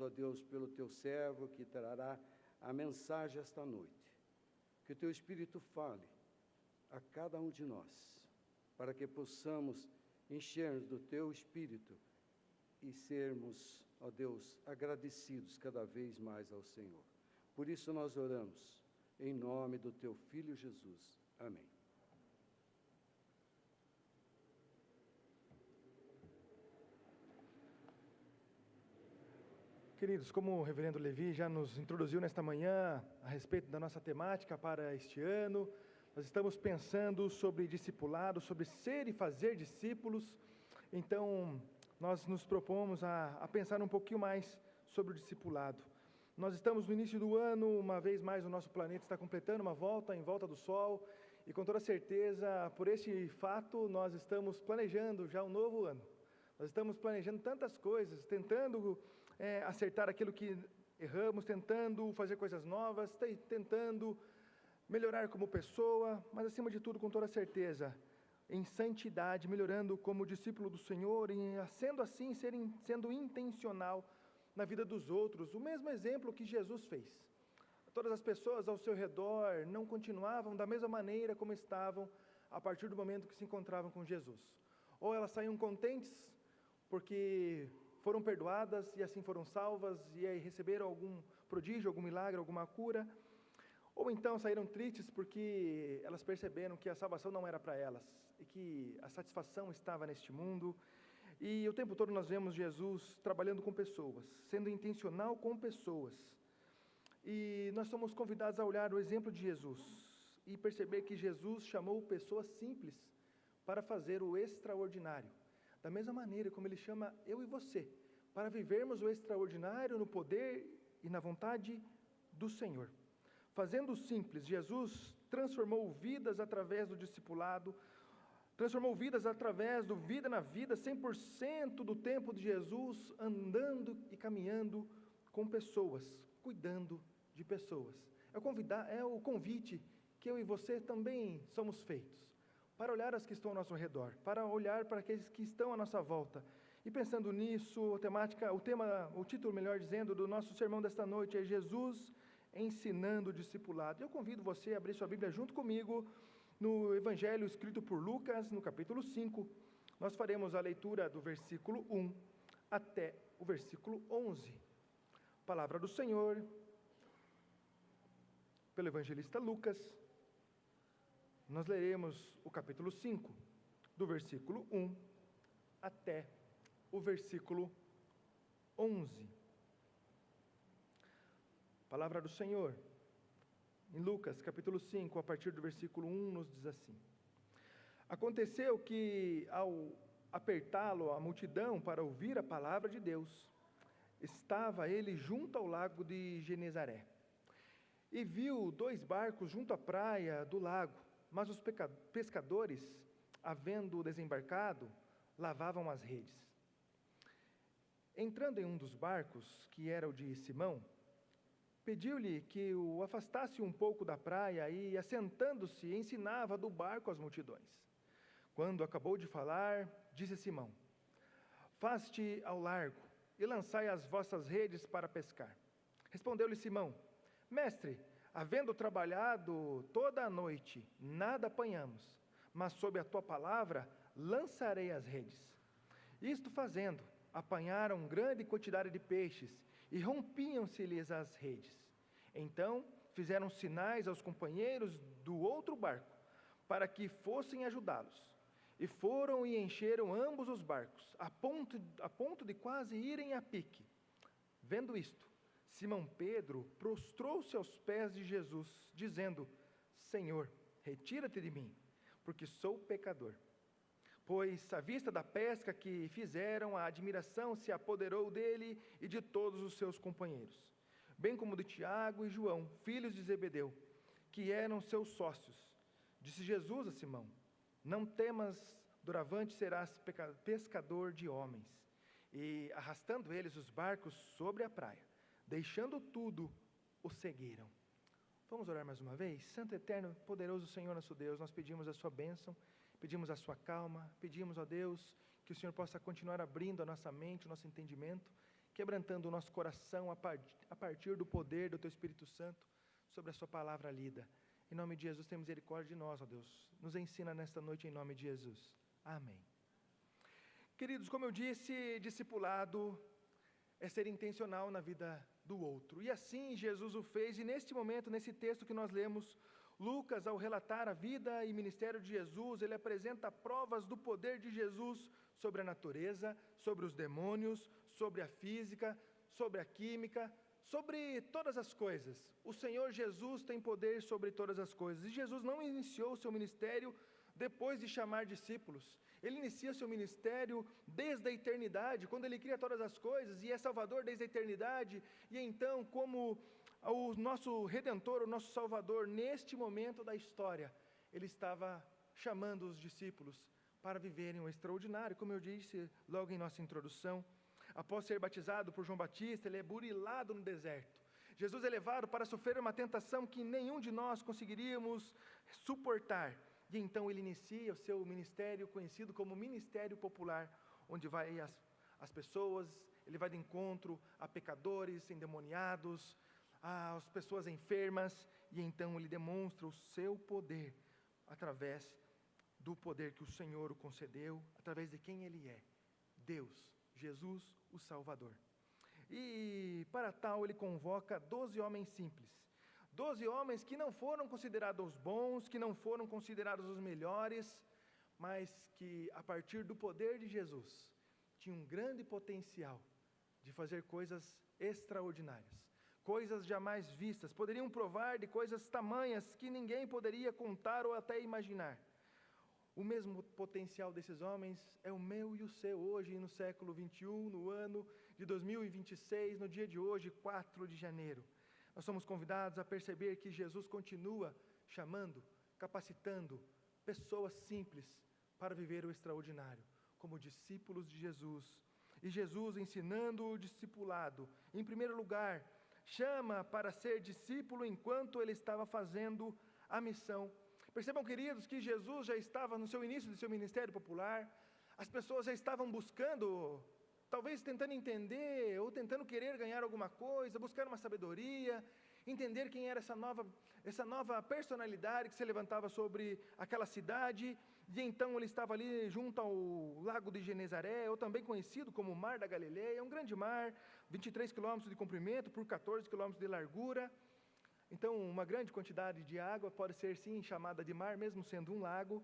ó Deus, pelo teu servo que trará a mensagem esta noite. Que o teu Espírito fale a cada um de nós, para que possamos encher-nos do teu Espírito e sermos, ó Deus, agradecidos cada vez mais ao Senhor. Por isso nós oramos, em nome do teu Filho Jesus. Amém. Queridos, como o reverendo Levi já nos introduziu nesta manhã a respeito da nossa temática para este ano, nós estamos pensando sobre discipulado, sobre ser e fazer discípulos. Então, nós nos propomos a pensar um pouquinho mais sobre o discipulado. Nós estamos no início do ano, uma vez mais o nosso planeta está completando uma volta em volta do Sol, e com toda certeza, por este fato, nós estamos planejando já um novo ano. Nós estamos planejando tantas coisas, tentando acertar aquilo que erramos, tentando fazer coisas novas, tentando melhorar como pessoa, mas acima de tudo, com toda certeza, em santidade, melhorando como discípulo do Senhor, e sendo assim, sendo intencional na vida dos outros, o mesmo exemplo que Jesus fez. Todas as pessoas ao seu redor não continuavam da mesma maneira como estavam a partir do momento que se encontravam com Jesus. Ou elas saíam contentes porque foram perdoadas e assim foram salvas e aí receberam algum prodígio, algum milagre, alguma cura, ou então saíram tristes porque elas perceberam que a salvação não era para elas e que a satisfação estava neste mundo. E o tempo todo nós vemos Jesus trabalhando com pessoas, sendo intencional com pessoas. E nós somos convidados a olhar o exemplo de Jesus e perceber que Jesus chamou pessoas simples para fazer o extraordinário. Da mesma maneira como Ele chama eu e você, para vivermos o extraordinário no poder e na vontade do Senhor. Fazendo o simples, Jesus transformou vidas através do discipulado, transformou vidas através do Vida na Vida, 100% do tempo de Jesus andando e caminhando com pessoas, cuidando de pessoas. É o convite que eu e você também somos feitos, para olhar as que estão ao nosso redor, para olhar para aqueles que estão à nossa volta. E pensando nisso, o título, melhor dizendo, do nosso sermão desta noite é Jesus ensinando o discipulado. Eu convido você a abrir sua Bíblia junto comigo no Evangelho escrito por Lucas, no capítulo 5. Nós faremos a leitura do versículo 1 até o versículo 11. Palavra do Senhor, pelo evangelista Lucas. Nós leremos o capítulo 5, do versículo 1 até o versículo 11. Palavra do Senhor, em Lucas, capítulo 5, a partir do versículo 1, nos diz assim: Aconteceu que, ao apertá-lo a multidão para ouvir a palavra de Deus, estava ele junto ao lago de Genezaré, e viu 2 barcos junto à praia do lago, mas os pescadores, havendo desembarcado, lavavam as redes. Entrando em um dos barcos, que era o de Simão, pediu-lhe que o afastasse um pouco da praia e, assentando-se, ensinava do barco às multidões. Quando acabou de falar, disse Simão: Faze-te ao largo e lançai as vossas redes para pescar. Respondeu-lhe Simão: Mestre, havendo trabalhado toda a noite, nada apanhamos, mas sob a tua palavra lançarei as redes. Isto fazendo, apanharam grande quantidade de peixes e rompiam-se-lhes as redes. Então fizeram sinais aos companheiros do outro barco, para que fossem ajudá-los. E foram e encheram ambos os barcos, a ponto de quase irem a pique. Vendo isto, Simão Pedro prostrou-se aos pés de Jesus, dizendo: Senhor, retira-te de mim, porque sou pecador. Pois, à vista da pesca que fizeram, a admiração se apoderou dele e de todos os seus companheiros, bem como de Tiago e João, filhos de Zebedeu, que eram seus sócios. Disse Jesus a Simão: Não temas, doravante serás pescador de homens. E, arrastando eles os barcos sobre a praia, deixando tudo, o seguiram. Vamos orar mais uma vez? Santo, eterno, poderoso Senhor nosso Deus, nós pedimos a sua bênção, pedimos a sua calma, pedimos, ó Deus, que o Senhor possa continuar abrindo a nossa mente, o nosso entendimento, quebrantando o nosso coração a partir do poder do Teu Espírito Santo sobre a Sua palavra lida. Em nome de Jesus, tem misericórdia de nós, ó Deus. Nos ensina nesta noite em nome de Jesus. Amém. Queridos, como eu disse, discipulado é ser intencional na vida do outro. E assim Jesus o fez, e neste momento, nesse texto que nós lemos, Lucas, ao relatar a vida e ministério de Jesus, ele apresenta provas do poder de Jesus sobre a natureza, sobre os demônios, sobre a física, sobre a química, sobre todas as coisas. O Senhor Jesus tem poder sobre todas as coisas. E Jesus não iniciou o seu ministério depois de chamar discípulos. Ele inicia seu ministério desde a eternidade, quando ele cria todas as coisas, e é Salvador desde a eternidade. E então, como o nosso Redentor, o nosso Salvador, neste momento da história, ele estava chamando os discípulos para viverem o extraordinário, como eu disse logo em nossa introdução. Após ser batizado por João Batista, ele é burilado no deserto. Jesus é levado para sofrer uma tentação que nenhum de nós conseguiríamos suportar. E então ele inicia o seu ministério, conhecido como ministério popular, onde vai as pessoas, ele vai de encontro a pecadores, endemoniados, às pessoas enfermas, e então ele demonstra o seu poder, através do poder que o Senhor o concedeu, através de quem ele é, Deus, Jesus, o Salvador. E para tal ele convoca 12 homens simples, 12 homens que não foram considerados os bons, que não foram considerados os melhores, mas que a partir do poder de Jesus, tinham um grande potencial de fazer coisas extraordinárias, coisas jamais vistas, poderiam provar de coisas tamanhas que ninguém poderia contar ou até imaginar. O mesmo potencial desses homens é o meu e o seu hoje, no século 21, no ano de 2026, no dia de hoje, 4 de janeiro. Nós somos convidados a perceber que Jesus continua chamando, capacitando pessoas simples para viver o extraordinário, como discípulos de Jesus. E Jesus, ensinando o discipulado, em primeiro lugar, chama para ser discípulo enquanto ele estava fazendo a missão. Percebam, queridos, que Jesus já estava no seu início do seu ministério popular, as pessoas já estavam buscando, talvez tentando entender, ou tentando querer ganhar alguma coisa, buscar uma sabedoria, entender quem era essa nova personalidade que se levantava sobre aquela cidade. E então ele estava ali junto ao lago de Genezaré, ou também conhecido como Mar da Galileia, um grande mar, 23 quilômetros de comprimento por 14 quilômetros de largura. Então, uma grande quantidade de água pode ser, sim, chamada de mar, mesmo sendo um lago.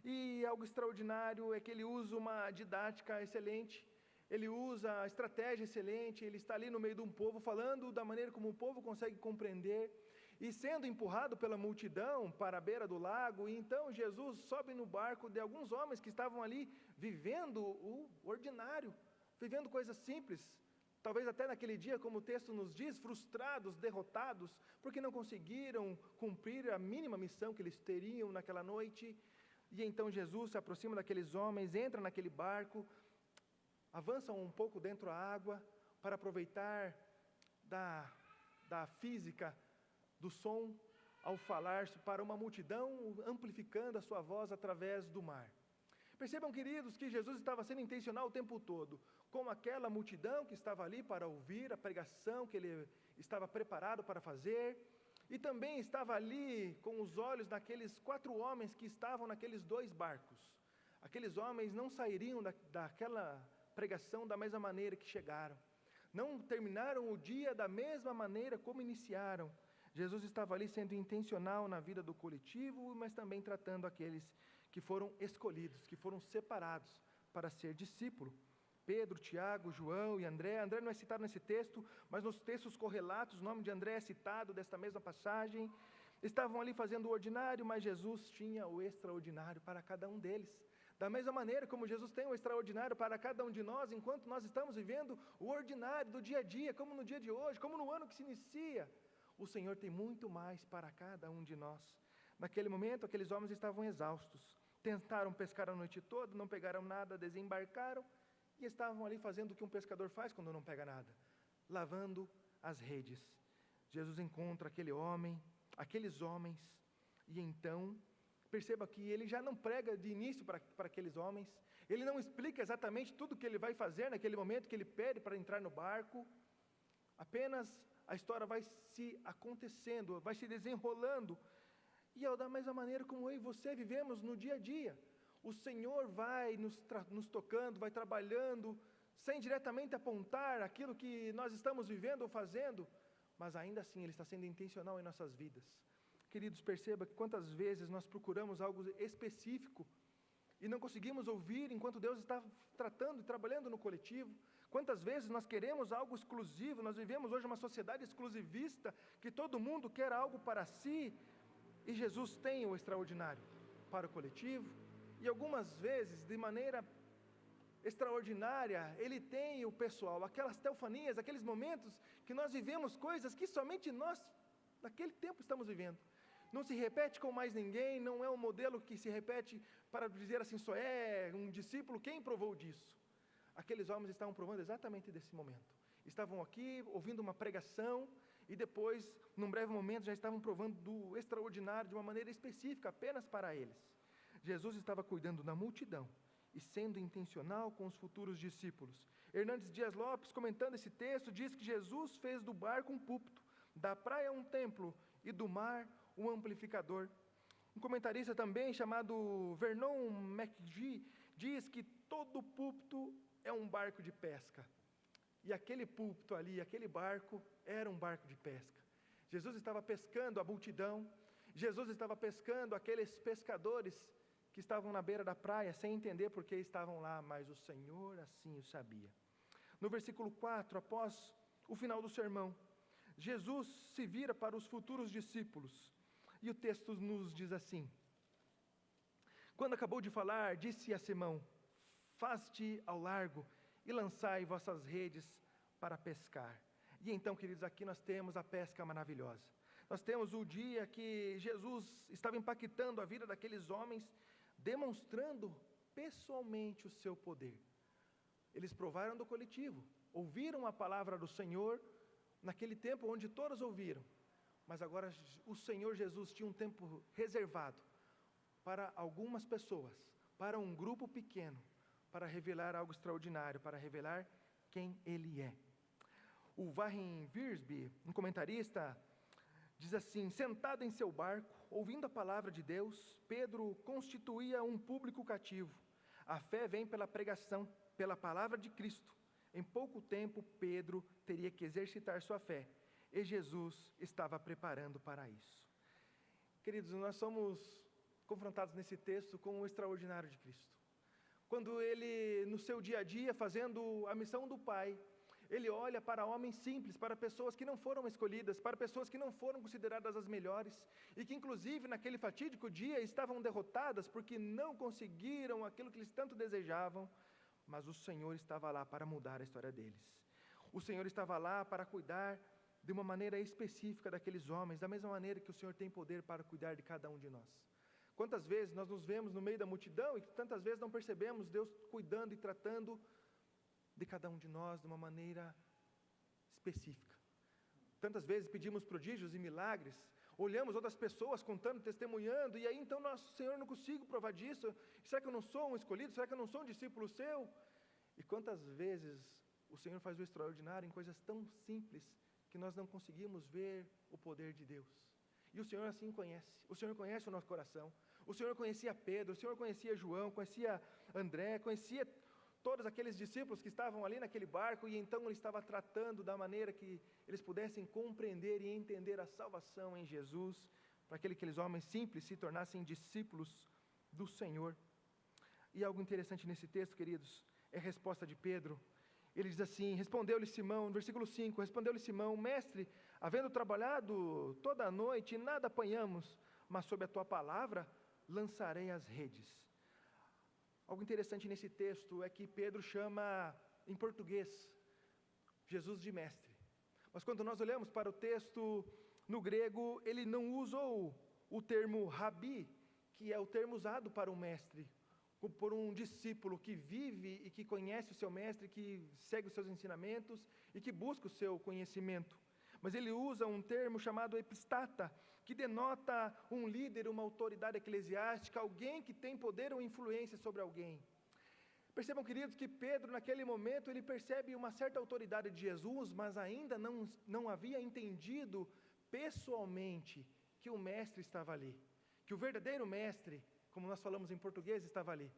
E algo extraordinário é que ele usa uma didática excelente, ele usa a estratégia excelente, ele está ali no meio de um povo, falando da maneira como o povo consegue compreender, e sendo empurrado pela multidão para a beira do lago. E então Jesus sobe no barco de alguns homens que estavam ali vivendo o ordinário, vivendo coisas simples, talvez até naquele dia, como o texto nos diz, frustrados, derrotados, porque não conseguiram cumprir a mínima missão que eles teriam naquela noite. E então Jesus se aproxima daqueles homens, entra naquele barco, avança um pouco dentro da água, para aproveitar da física do som, ao falar para uma multidão, amplificando a sua voz através do mar. Percebam, queridos, que Jesus estava sendo intencional o tempo todo, com aquela multidão que estava ali para ouvir a pregação que ele estava preparado para fazer, e também estava ali com os olhos daqueles 4 homens que estavam naqueles 2 barcos. Aqueles homens não sairiam daquela pregação da mesma maneira que chegaram, não terminaram o dia da mesma maneira como iniciaram. Jesus estava ali sendo intencional na vida do coletivo, mas também tratando aqueles que foram escolhidos, que foram separados para ser discípulo. Pedro, Tiago, João e André. André não é citado nesse texto, mas nos textos correlatos, o nome de André é citado desta mesma passagem. Estavam ali fazendo o ordinário, mas Jesus tinha o extraordinário para cada um deles. Da mesma maneira como Jesus tem o extraordinário para cada um de nós, enquanto nós estamos vivendo o ordinário do dia a dia, como no dia de hoje, como no ano que se inicia, o Senhor tem muito mais para cada um de nós. Naquele momento, aqueles homens estavam exaustos, tentaram pescar a noite toda, não pegaram nada, desembarcaram, e estavam ali fazendo o que um pescador faz quando não pega nada, lavando as redes. Jesus encontra aqueles homens, e então perceba que ele já não prega de início para aqueles homens, ele não explica exatamente tudo o que ele vai fazer naquele momento que ele pede para entrar no barco, apenas a história vai se acontecendo, vai se desenrolando, e é da mesma maneira como eu e você vivemos no dia a dia. O Senhor vai nos tocando, vai trabalhando, sem diretamente apontar aquilo que nós estamos vivendo ou fazendo, mas ainda assim Ele está sendo intencional em nossas vidas. Queridos, perceba que quantas vezes nós procuramos algo específico e não conseguimos ouvir enquanto Deus está tratando e trabalhando no coletivo. Quantas vezes nós queremos algo exclusivo, nós vivemos hoje uma sociedade exclusivista, que todo mundo quer algo para si, e Jesus tem o extraordinário para o coletivo, e algumas vezes, de maneira extraordinária, Ele tem o pessoal, aquelas teofanias, aqueles momentos que nós vivemos coisas que somente nós, naquele tempo, estamos vivendo. Não se repete com mais ninguém, não é um modelo que se repete para dizer assim, só é um discípulo quem provou disso. Aqueles homens estavam provando exatamente desse momento. Estavam aqui ouvindo uma pregação e depois, num breve momento, já estavam provando do extraordinário de uma maneira específica, apenas para eles. Jesus estava cuidando da multidão e sendo intencional com os futuros discípulos. Hernandes Dias Lopes, comentando esse texto, diz que Jesus fez do barco um púlpito, da praia um templo e do mar um amplificador. Um comentarista também, chamado Vernon McGee, diz que todo púlpito é um barco de pesca. E aquele púlpito ali, aquele barco, era um barco de pesca. Jesus estava pescando a multidão, Jesus estava pescando aqueles pescadores que estavam na beira da praia, sem entender por que estavam lá, mas o Senhor assim o sabia. No versículo 4, após o final do sermão, Jesus se vira para os futuros discípulos, e o texto nos diz assim: quando acabou de falar, disse a Simão: faze-te ao largo e lançai vossas redes para pescar. E então, queridos, aqui nós temos a pesca maravilhosa. Nós temos o dia que Jesus estava impactando a vida daqueles homens, demonstrando pessoalmente o seu poder. Eles provaram do coletivo, ouviram a palavra do Senhor, naquele tempo onde todos ouviram, mas agora o Senhor Jesus tinha um tempo reservado para algumas pessoas, para um grupo pequeno, para revelar algo extraordinário, para revelar quem Ele é. O Warren Wiersbe, um comentarista, diz assim: sentado em seu barco, ouvindo a palavra de Deus, Pedro constituía um público cativo. A fé vem pela pregação, pela palavra de Cristo. Em pouco tempo, Pedro teria que exercitar sua fé, e Jesus estava preparando para isso. Queridos, nós somos confrontados nesse texto com o extraordinário de Cristo. Quando Ele, no seu dia a dia, fazendo a missão do Pai, Ele olha para homens simples, para pessoas que não foram escolhidas, para pessoas que não foram consideradas as melhores, e que inclusive naquele fatídico dia estavam derrotadas porque não conseguiram aquilo que eles tanto desejavam, mas o Senhor estava lá para mudar a história deles. O Senhor estava lá para cuidar de uma maneira específica daqueles homens, da mesma maneira que o Senhor tem poder para cuidar de cada um de nós. Quantas vezes nós nos vemos no meio da multidão e tantas vezes não percebemos Deus cuidando e tratando de cada um de nós de uma maneira específica. Tantas vezes pedimos prodígios e milagres, olhamos outras pessoas contando, testemunhando, e aí então, nosso Senhor, não consigo provar disso, será que eu não sou um escolhido, será que eu não sou um discípulo seu? E quantas vezes o Senhor faz o extraordinário em coisas tão simples, que nós não conseguimos ver o poder de Deus. E o Senhor assim conhece, o Senhor conhece o nosso coração, o Senhor conhecia Pedro, o Senhor conhecia João, conhecia André, conhecia todos aqueles discípulos que estavam ali naquele barco, e então Ele estava tratando da maneira que eles pudessem compreender e entender a salvação em Jesus, para que aqueles homens simples se tornassem discípulos do Senhor. E algo interessante nesse texto, queridos, é a resposta de Pedro. Ele diz assim: respondeu-lhe Simão, no versículo 5, respondeu-lhe Simão: mestre, havendo trabalhado toda a noite, nada apanhamos, mas sob a tua palavra lançarei as redes. Algo interessante nesse texto é que Pedro chama, em português, Jesus de mestre. Mas quando nós olhamos para o texto no grego, ele não usou o termo rabi, que é o termo usado para um mestre, por um discípulo que vive e que conhece o seu mestre, que segue os seus ensinamentos e que busca o seu conhecimento. mas ele usa um termo chamado epistata, que denota um líder, uma autoridade eclesiástica, alguém que tem poder ou influência sobre alguém. Percebam, queridos, que Pedro, naquele momento, ele percebe uma certa autoridade de Jesus, mas ainda não havia entendido pessoalmente que o mestre estava ali, que o verdadeiro mestre, como nós falamos em português, estava ali.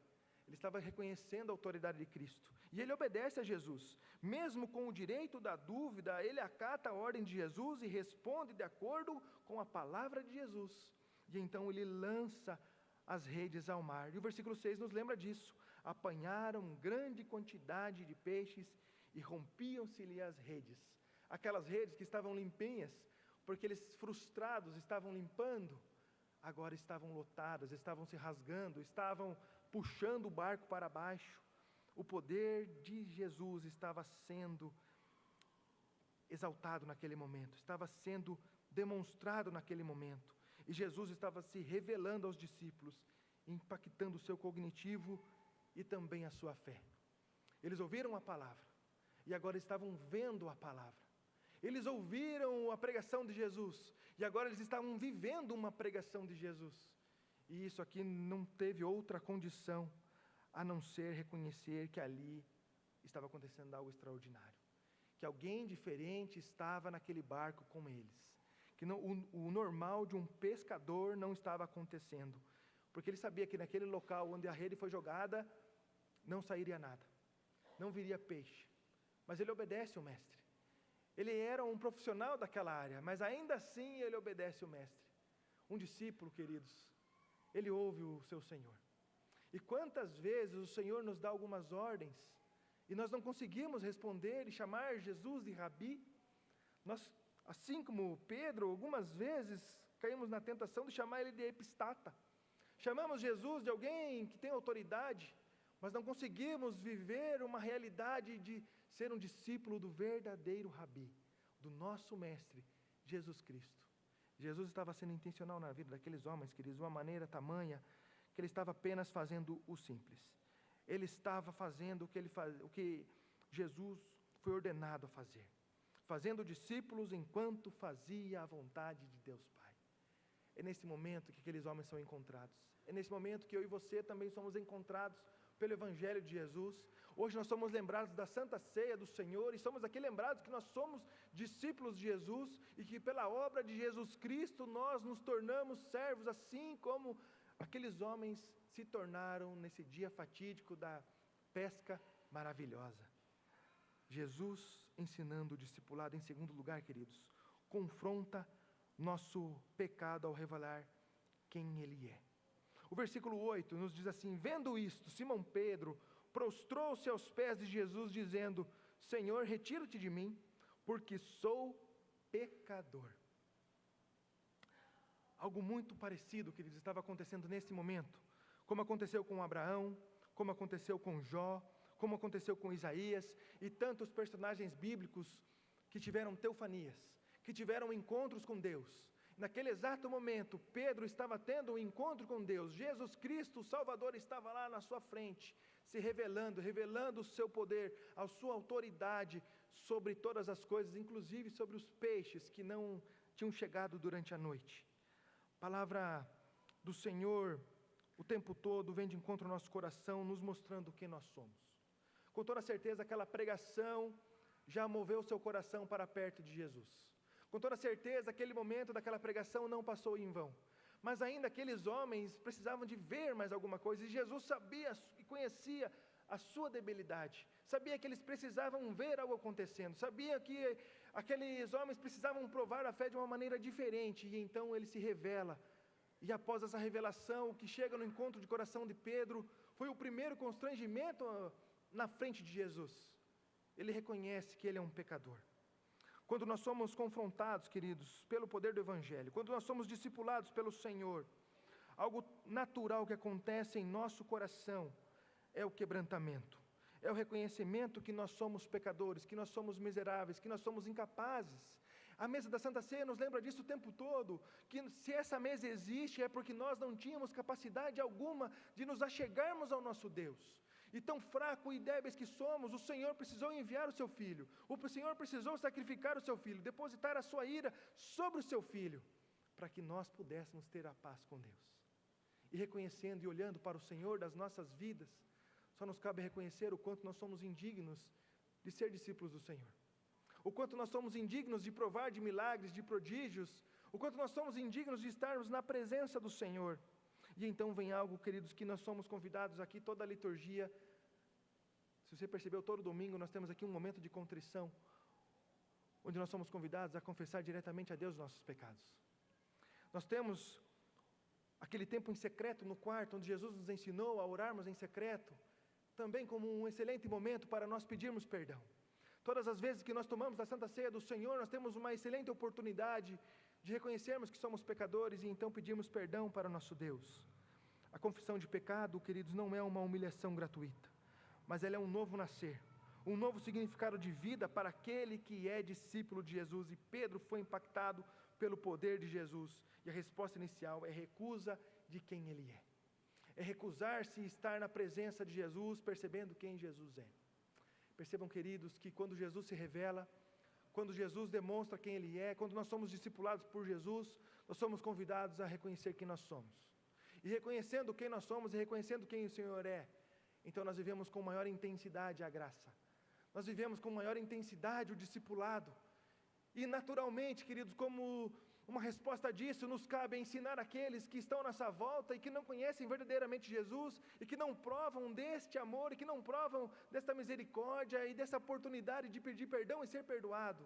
Ele estava reconhecendo a autoridade de Cristo, e ele obedece a Jesus, mesmo com o direito da dúvida, ele acata a ordem de Jesus e responde de acordo com a palavra de Jesus, e então ele lança as redes ao mar, e o versículo 6 nos lembra disso: apanharam grande quantidade de peixes e rompiam-se-lhe as redes, aquelas redes que estavam limpinhas, porque eles frustrados estavam limpando, agora estavam lotadas, estavam se rasgando, estavam puxando o barco para baixo. O poder de Jesus estava sendo exaltado naquele momento, estava sendo demonstrado naquele momento, e Jesus estava se revelando aos discípulos, impactando o seu cognitivo e também a sua fé. Eles ouviram a palavra, e agora estavam vendo a palavra. Eles ouviram a pregação de Jesus, e agora eles estavam vivendo uma pregação de Jesus. E isso aqui não teve outra condição a não ser reconhecer que ali estava acontecendo algo extraordinário, que alguém diferente estava naquele barco com eles, que o normal de um pescador não estava acontecendo, porque ele sabia que naquele local onde a rede foi jogada, não sairia nada, não viria peixe, mas ele obedece o mestre. Ele era um profissional daquela área, mas ainda assim ele obedece o mestre. Um discípulo, queridos, ele ouve o seu Senhor. E quantas vezes o Senhor nos dá algumas ordens, e nós não conseguimos responder e chamar Jesus de Rabi? Nós, assim como Pedro, algumas vezes caímos na tentação de chamar ele de epistata. Chamamos Jesus de alguém que tem autoridade, mas não conseguimos viver uma realidade de ser um discípulo do verdadeiro Rabi, do nosso mestre, Jesus Cristo. Jesus estava sendo intencional na vida daqueles homens, queridos, de uma maneira tamanha, que ele estava apenas fazendo o simples. Ele estava fazendo o que Jesus foi ordenado a fazer, fazendo discípulos enquanto fazia a vontade de Deus Pai. É nesse momento que aqueles homens são encontrados. É nesse momento que eu e você também somos encontrados pelo Evangelho de Jesus. Hoje nós somos lembrados da Santa Ceia do Senhor, e somos aqui lembrados que nós somos discípulos de Jesus, e que pela obra de Jesus Cristo nós nos tornamos servos, assim como aqueles homens se tornaram nesse dia fatídico da pesca maravilhosa. Jesus ensinando o discipulado, em segundo lugar, queridos, confronta nosso pecado ao revelar quem Ele é. O versículo 8 nos diz assim: vendo isto, Simão Pedro prostrou-se aos pés de Jesus, dizendo: Senhor, retira-te de mim, porque sou pecador. Algo muito parecido, queridos, estava acontecendo nesse momento, como aconteceu com Abraão, como aconteceu com Jó, como aconteceu com Isaías, e tantos personagens bíblicos que tiveram teofanias, que tiveram encontros com Deus. Naquele exato momento, Pedro estava tendo um encontro com Deus. Jesus Cristo, o Salvador, estava lá na sua frente, se revelando o seu poder, a sua autoridade sobre todas as coisas, inclusive sobre os peixes que não tinham chegado durante a noite. A palavra do Senhor, o tempo todo, vem de encontro ao nosso coração, nos mostrando quem nós somos. Com toda certeza, aquela pregação já moveu o seu coração para perto de Jesus. Com toda certeza, aquele momento daquela pregação não passou em vão. Mas ainda aqueles homens precisavam de ver mais alguma coisa, e Jesus sabia e conhecia a sua debilidade, sabia que eles precisavam ver algo acontecendo, sabia que aqueles homens precisavam provar a fé de uma maneira diferente, e então ele se revela. E após essa revelação, o que chega no encontro de coração de Pedro, foi o primeiro constrangimento na frente de Jesus. Ele reconhece que ele é um pecador. Quando nós somos confrontados, queridos, pelo poder do Evangelho, quando nós somos discipulados pelo Senhor, algo natural que acontece em nosso coração é o quebrantamento, é o reconhecimento que nós somos pecadores, que nós somos miseráveis, que nós somos incapazes. A mesa da Santa Ceia nos lembra disso o tempo todo, que se essa mesa existe é porque nós não tínhamos capacidade alguma de nos achegarmos ao nosso Deus. E tão fraco e débeis que somos, o Senhor precisou enviar o seu Filho. O Senhor precisou sacrificar o seu Filho, depositar a sua ira sobre o seu Filho, para que nós pudéssemos ter a paz com Deus. E reconhecendo e olhando para o Senhor das nossas vidas, só nos cabe reconhecer o quanto nós somos indignos de ser discípulos do Senhor. O quanto nós somos indignos de provar de milagres, de prodígios, o quanto nós somos indignos de estarmos na presença do Senhor. E então vem algo, queridos, que nós somos convidados aqui, toda a liturgia. Se você percebeu, todo domingo nós temos aqui um momento de contrição, onde nós somos convidados a confessar diretamente a Deus nossos pecados. Nós temos aquele tempo em secreto no quarto, onde Jesus nos ensinou a orarmos em secreto, também como um excelente momento para nós pedirmos perdão. Todas as vezes que nós tomamos a Santa Ceia do Senhor, nós temos uma excelente oportunidade de reconhecermos que somos pecadores e então pedirmos perdão para o nosso Deus. A confissão de pecado, queridos, não é uma humilhação gratuita, mas ela é um novo nascer, um novo significado de vida para aquele que é discípulo de Jesus. E Pedro foi impactado pelo poder de Jesus, e a resposta inicial é recusa de quem ele é. É recusar-se e estar na presença de Jesus, percebendo quem Jesus é. Percebam, queridos, que quando Jesus se revela, quando Jesus demonstra quem Ele é, quando nós somos discipulados por Jesus, nós somos convidados a reconhecer quem nós somos. E reconhecendo quem nós somos e reconhecendo quem o Senhor é, então nós vivemos com maior intensidade a graça. Nós vivemos com maior intensidade o discipulado. E naturalmente, queridos, como uma resposta disso, nos cabe ensinar aqueles que estão à nossa volta e que não conhecem verdadeiramente Jesus, e que não provam deste amor, e que não provam desta misericórdia e dessa oportunidade de pedir perdão e ser perdoado.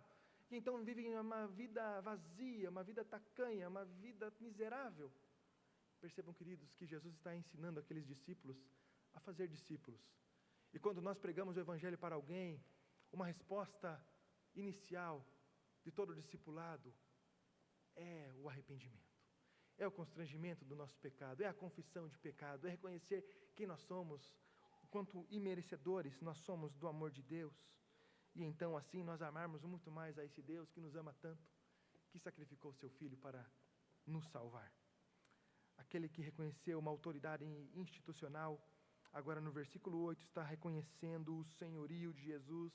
E então vivem uma vida vazia, uma vida tacanha, uma vida miserável. Percebam, queridos, que Jesus está ensinando aqueles discípulos a fazer discípulos. E quando nós pregamos o Evangelho para alguém, uma resposta inicial de todo discipulado é o arrependimento, é o constrangimento do nosso pecado, é a confissão de pecado, é reconhecer quem nós somos, o quanto imerecedores nós somos do amor de Deus, e então assim nós amarmos muito mais a esse Deus que nos ama tanto, que sacrificou seu Filho para nos salvar. Aquele que reconheceu uma autoridade institucional, agora no versículo 8 está reconhecendo o senhorio de Jesus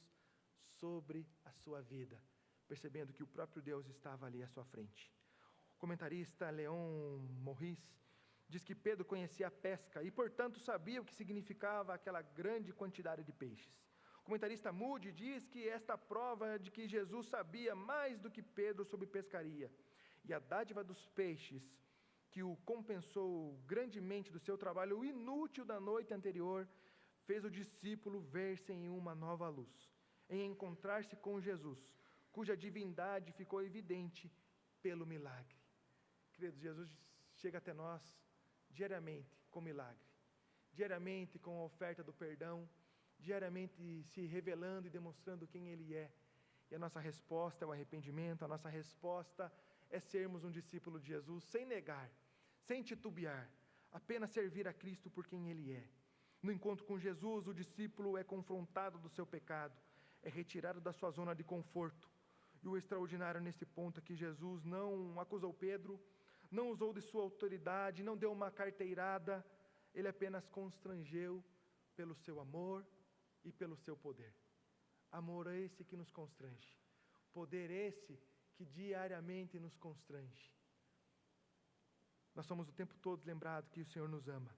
sobre a sua vida, percebendo que o próprio Deus estava ali à sua frente. O comentarista Leon Morris diz que Pedro conhecia a pesca e, portanto, sabia o que significava aquela grande quantidade de peixes. O comentarista Moody diz que esta prova de que Jesus sabia mais do que Pedro sobre pescaria, e a dádiva dos peixes que o compensou grandemente do seu trabalho inútil da noite anterior, fez o discípulo ver-se em uma nova luz, em encontrar-se com Jesus, cuja divindade ficou evidente pelo milagre. Queridos, Jesus chega até nós diariamente com milagre, diariamente com a oferta do perdão, diariamente se revelando e demonstrando quem Ele é. E a nossa resposta é o arrependimento, a nossa resposta é sermos um discípulo de Jesus, sem negar, sem titubear, apenas servir a Cristo por quem Ele é. No encontro com Jesus, o discípulo é confrontado do seu pecado, é retirado da sua zona de conforto. E o extraordinário nesse ponto é que Jesus não acusou Pedro, não usou de sua autoridade, não deu uma carteirada, Ele apenas constrangeu pelo seu amor e pelo seu poder. Amor é esse que nos constrange, poder esse que diariamente nos constrange. Nós somos o tempo todo lembrados que o Senhor nos ama.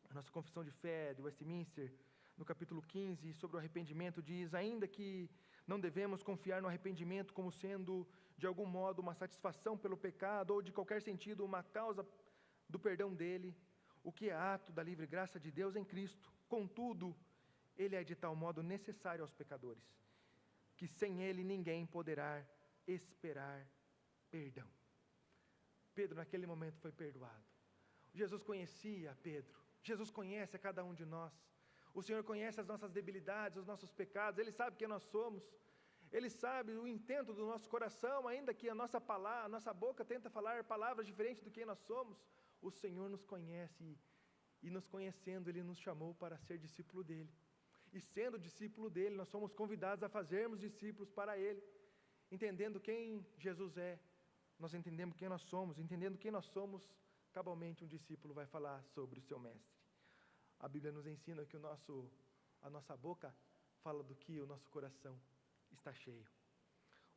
A nossa confissão de fé de Westminster, no capítulo 15, sobre o arrependimento, diz: ainda que não devemos confiar no arrependimento como sendo, de algum modo, uma satisfação pelo pecado, ou de qualquer sentido, uma causa do perdão dele, o que é ato da livre graça de Deus em Cristo. Contudo, ele é de tal modo necessário aos pecadores, que sem ele ninguém poderá esperar perdão. Pedro naquele momento foi perdoado. Jesus conhecia Pedro, Jesus conhece a cada um de nós. O Senhor conhece as nossas debilidades, os nossos pecados, Ele sabe quem nós somos, Ele sabe o intento do nosso coração, ainda que a nossa boca tenta falar palavras diferentes do que nós somos. O Senhor nos conhece e nos conhecendo, Ele nos chamou para ser discípulo dEle. E sendo discípulo dEle, nós somos convidados a fazermos discípulos para Ele. Entendendo quem Jesus é, nós entendemos quem nós somos. Entendendo quem nós somos, cabalmente um discípulo vai falar sobre o seu mestre. A Bíblia nos ensina que a nossa boca fala do que o nosso coração está cheio.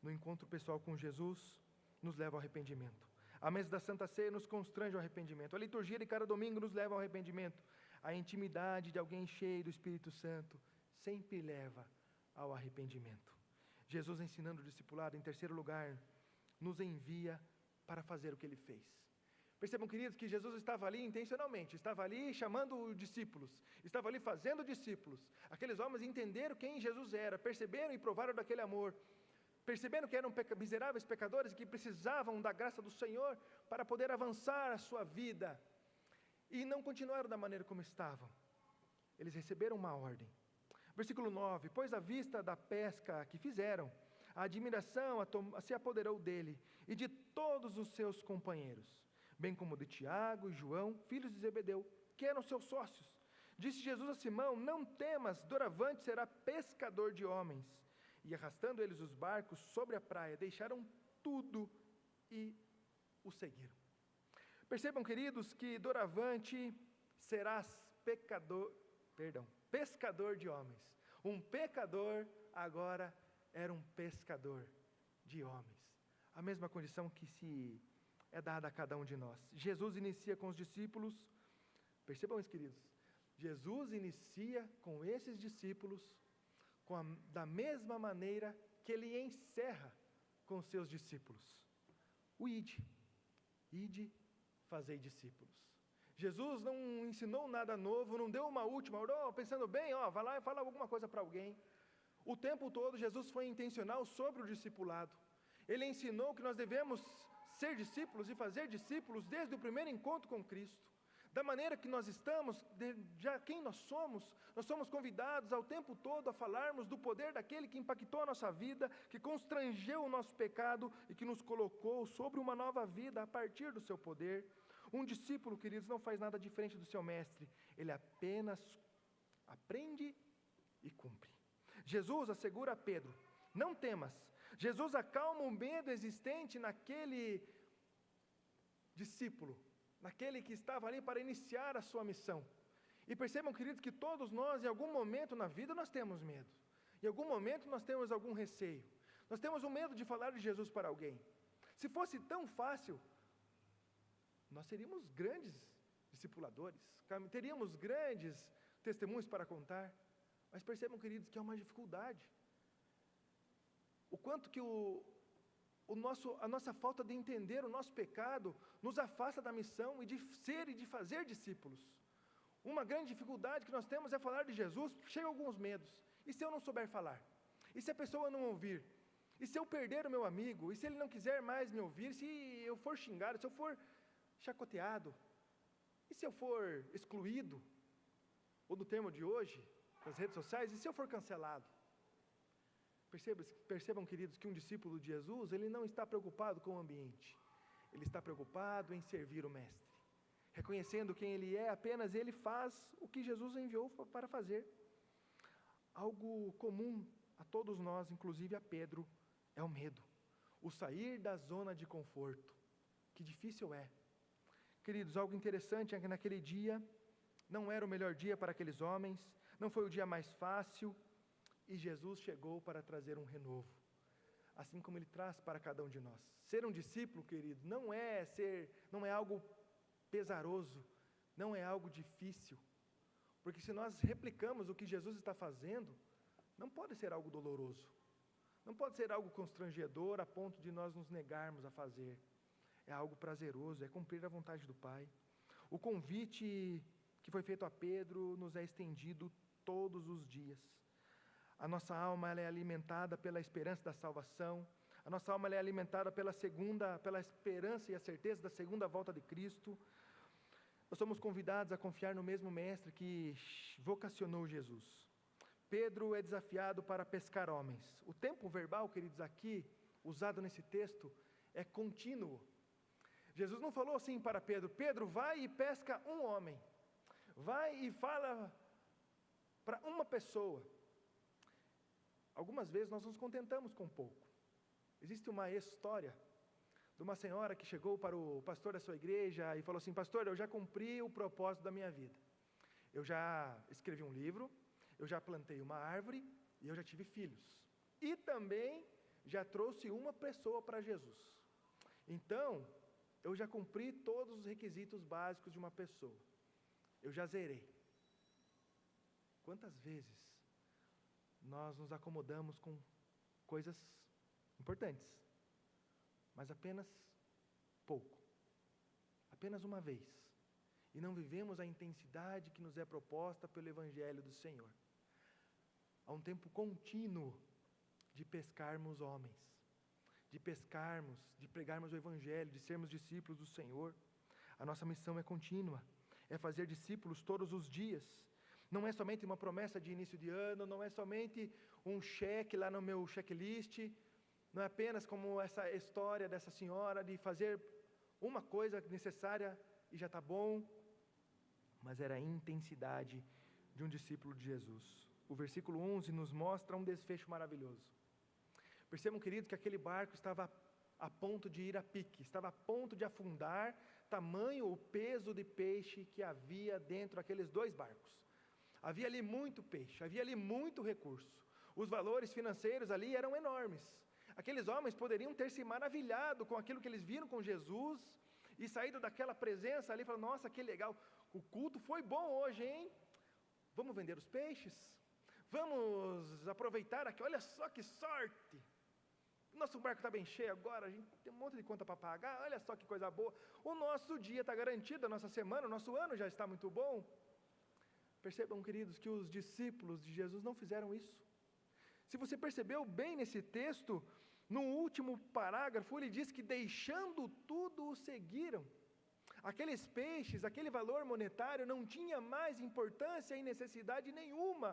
No encontro pessoal com Jesus, nos leva ao arrependimento. A mesa da Santa Ceia nos constrange ao arrependimento. A liturgia de cada domingo nos leva ao arrependimento. A intimidade de alguém cheio do Espírito Santo sempre leva ao arrependimento. Jesus, ensinando o discipulado, em terceiro lugar, nos envia para fazer o que Ele fez. Percebam, queridos, que Jesus estava ali intencionalmente, estava ali chamando discípulos, estava ali fazendo discípulos. Aqueles homens entenderam quem Jesus era, perceberam e provaram daquele amor, perceberam que eram miseráveis pecadores e que precisavam da graça do Senhor para poder avançar a sua vida, e não continuaram da maneira como estavam. Eles receberam uma ordem. Versículo 9: pois à vista da pesca que fizeram, a admiração se apoderou dele e de todos os seus companheiros, bem como de Tiago e João, filhos de Zebedeu, que eram seus sócios. Disse Jesus a Simão: não temas, doravante será pescador de homens. E arrastando eles os barcos sobre a praia, deixaram tudo e o seguiram. Percebam, queridos, que doravante serás pescador de homens. Um pecador agora era um pescador de homens. A mesma condição que se é dada a cada um de nós. Jesus inicia com os discípulos, percebam isso, queridos, Jesus inicia com esses discípulos da mesma maneira que Ele encerra com os seus discípulos. O ide, fazei discípulos. Jesus não ensinou nada novo, não deu uma última, pensando bem, vai lá e fala alguma coisa para alguém. O tempo todo Jesus foi intencional sobre o discipulado. Ele ensinou que nós devemos ser discípulos e fazer discípulos desde o primeiro encontro com Cristo. Da maneira que nós estamos, já quem nós somos convidados ao tempo todo a falarmos do poder daquele que impactou a nossa vida, que constrangeu o nosso pecado e que nos colocou sobre uma nova vida a partir do seu poder. Um discípulo, queridos, não faz nada diferente do seu mestre, ele apenas aprende e cumpre. Jesus assegura a Pedro: não temas. Jesus acalma o medo existente naquele discípulo, naquele que estava ali para iniciar a sua missão. E percebam, queridos, que todos nós, em algum momento na vida, nós temos medo. Em algum momento nós temos algum receio. Nós temos um medo de falar de Jesus para alguém. Se fosse tão fácil, nós seríamos grandes discipuladores, teríamos grandes testemunhos para contar. Mas percebam, queridos, que é uma dificuldade. O quanto que a nossa falta de entender o nosso pecado nos afasta da missão e de ser e de fazer discípulos. Uma grande dificuldade que nós temos é falar de Jesus. Chegam alguns medos. E se eu não souber falar? E se a pessoa não ouvir? E se eu perder o meu amigo? E se ele não quiser mais me ouvir? Se eu for xingado? Se eu for chacoteado? E se eu for excluído? Ou no termo de hoje, nas redes sociais, e se eu for cancelado? Percebam, queridos, que um discípulo de Jesus, ele não está preocupado com o ambiente. Ele está preocupado em servir o Mestre. Reconhecendo quem Ele é, apenas Ele faz o que Jesus enviou para fazer. Algo comum a todos nós, inclusive a Pedro, é o medo. O sair da zona de conforto. Que difícil é. Queridos, algo interessante é que naquele dia, não era o melhor dia para aqueles homens, não foi o dia mais fácil, e Jesus chegou para trazer um renovo, assim como Ele traz para cada um de nós. Ser um discípulo, querido, não é algo pesaroso, não é algo difícil, porque se nós replicamos o que Jesus está fazendo, não pode ser algo doloroso, não pode ser algo constrangedor a ponto de nós nos negarmos a fazer. É algo prazeroso, é cumprir a vontade do Pai. O convite que foi feito a Pedro nos é estendido todos os dias. A nossa alma ela é alimentada pela esperança da salvação. A nossa alma ela é alimentada pela esperança e a certeza da segunda volta de Cristo. Nós somos convidados a confiar no mesmo Mestre que vocacionou Jesus. Pedro é desafiado para pescar homens. O tempo verbal, queridos, aqui, usado nesse texto, é contínuo. Jesus não falou assim para Pedro: Pedro, vai e pesca um homem. Vai e fala para uma pessoa. Algumas vezes nós nos contentamos com pouco. Existe uma história de uma senhora que chegou para o pastor da sua igreja e falou assim: pastor, eu já cumpri o propósito da minha vida. eu já escrevi um livro, eu já plantei uma árvore e eu já tive filhos. E também já trouxe uma pessoa para Jesus. Então, eu já cumpri todos os requisitos básicos de uma pessoa. Eu já zerei. Quantas vezes nós nos acomodamos com coisas importantes, mas apenas pouco, apenas uma vez, e não vivemos a intensidade que nos é proposta pelo Evangelho do Senhor. Há um tempo contínuo de pescarmos homens, de pescarmos, de pregarmos o Evangelho, de sermos discípulos do Senhor. A nossa missão é contínua, é fazer discípulos todos os dias. Não é somente uma promessa de início de ano, não é somente um cheque lá no meu checklist, não é apenas como essa história dessa senhora de fazer uma coisa necessária e já está bom, mas era a intensidade de um discípulo de Jesus. O versículo 11 nos mostra um desfecho maravilhoso. Percebam, queridos, que aquele barco estava a ponto de ir a pique, estava a ponto de afundar, tamanho o peso de peixe que havia dentro daqueles dois barcos. Havia ali muito peixe, havia ali muito recurso. Os valores financeiros ali eram enormes. Aqueles homens poderiam ter se maravilhado com aquilo que eles viram com Jesus e saído daquela presença ali e falado: nossa, que legal, o culto foi bom hoje, hein? Vamos vender os peixes? Vamos aproveitar aqui, olha só que sorte! Nosso barco está bem cheio agora, a gente tem um monte de conta para pagar, olha só que coisa boa. O nosso dia está garantido, a nossa semana, o nosso ano já está muito bom. Percebam, queridos, que os discípulos de Jesus não fizeram isso. Se você percebeu bem nesse texto, no último parágrafo, ele diz que deixando tudo o seguiram. Aqueles peixes, aquele valor monetário não tinha mais importância e necessidade nenhuma,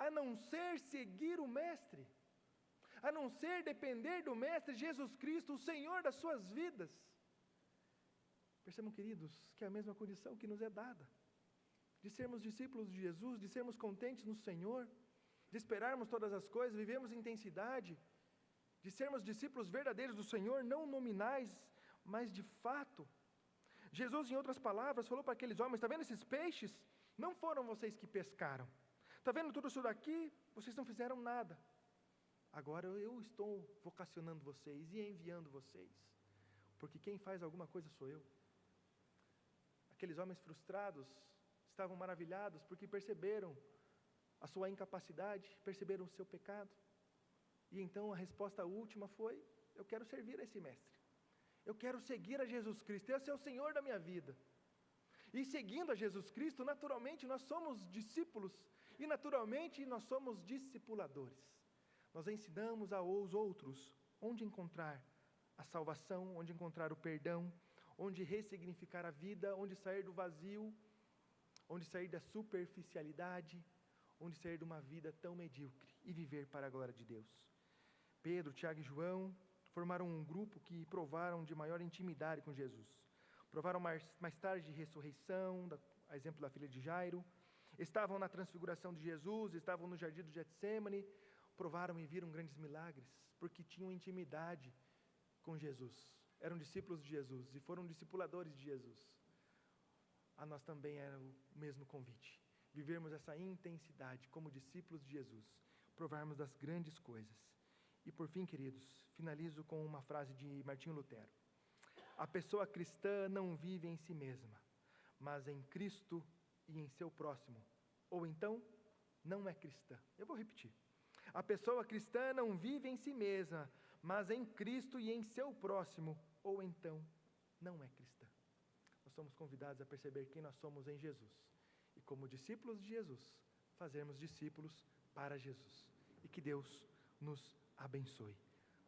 a não ser seguir o Mestre, a não ser depender do Mestre Jesus Cristo, o Senhor das suas vidas. Percebam, queridos, que é a mesma condição que nos é dada, de sermos discípulos de Jesus, de sermos contentes no Senhor, de esperarmos todas as coisas, vivemos intensidade, de sermos discípulos verdadeiros do Senhor, não nominais, mas de fato. Jesus, em outras palavras, falou para aqueles homens: está vendo esses peixes? Não foram vocês que pescaram. Está vendo tudo isso daqui? Vocês não fizeram nada. Agora eu estou vocacionando vocês e enviando vocês, porque quem faz alguma coisa sou eu. Aqueles homens frustrados estavam maravilhados porque perceberam a sua incapacidade, perceberam o seu pecado. E então a resposta última foi: eu quero servir a esse mestre. Eu quero seguir a Jesus Cristo, esse é o Senhor da minha vida. E seguindo a Jesus Cristo, naturalmente nós somos discípulos e naturalmente nós somos discipuladores. Nós ensinamos aos outros onde encontrar a salvação, onde encontrar o perdão, onde ressignificar a vida, onde sair do vazio, onde sair da superficialidade, onde sair de uma vida tão medíocre e viver para a glória de Deus. Pedro, Tiago e João formaram um grupo que provaram de maior intimidade com Jesus. Provaram mais tarde de ressurreição, a exemplo da filha de Jairo. Estavam na transfiguração de Jesus, estavam no jardim do Getsêmani. Provaram e viram grandes milagres, porque tinham intimidade com Jesus. Eram discípulos de Jesus e foram discipuladores de Jesus. A nós também era o mesmo convite. Vivermos essa intensidade como discípulos de Jesus. Provarmos das grandes coisas. E por fim, queridos, finalizo com uma frase de Martinho Lutero: a pessoa cristã não vive em si mesma, mas em Cristo e em seu próximo. Ou então, não é cristã. Eu vou repetir. A pessoa cristã não vive em si mesma, mas em Cristo e em seu próximo. Ou então, não é cristã. Nós somos convidados a perceber quem nós somos em Jesus. E como discípulos de Jesus, fazermos discípulos para Jesus. E que Deus nos abençoe.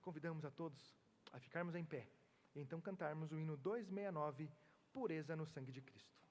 Convidamos a todos a ficarmos em pé e então cantarmos o hino 269, Pureza no Sangue de Cristo.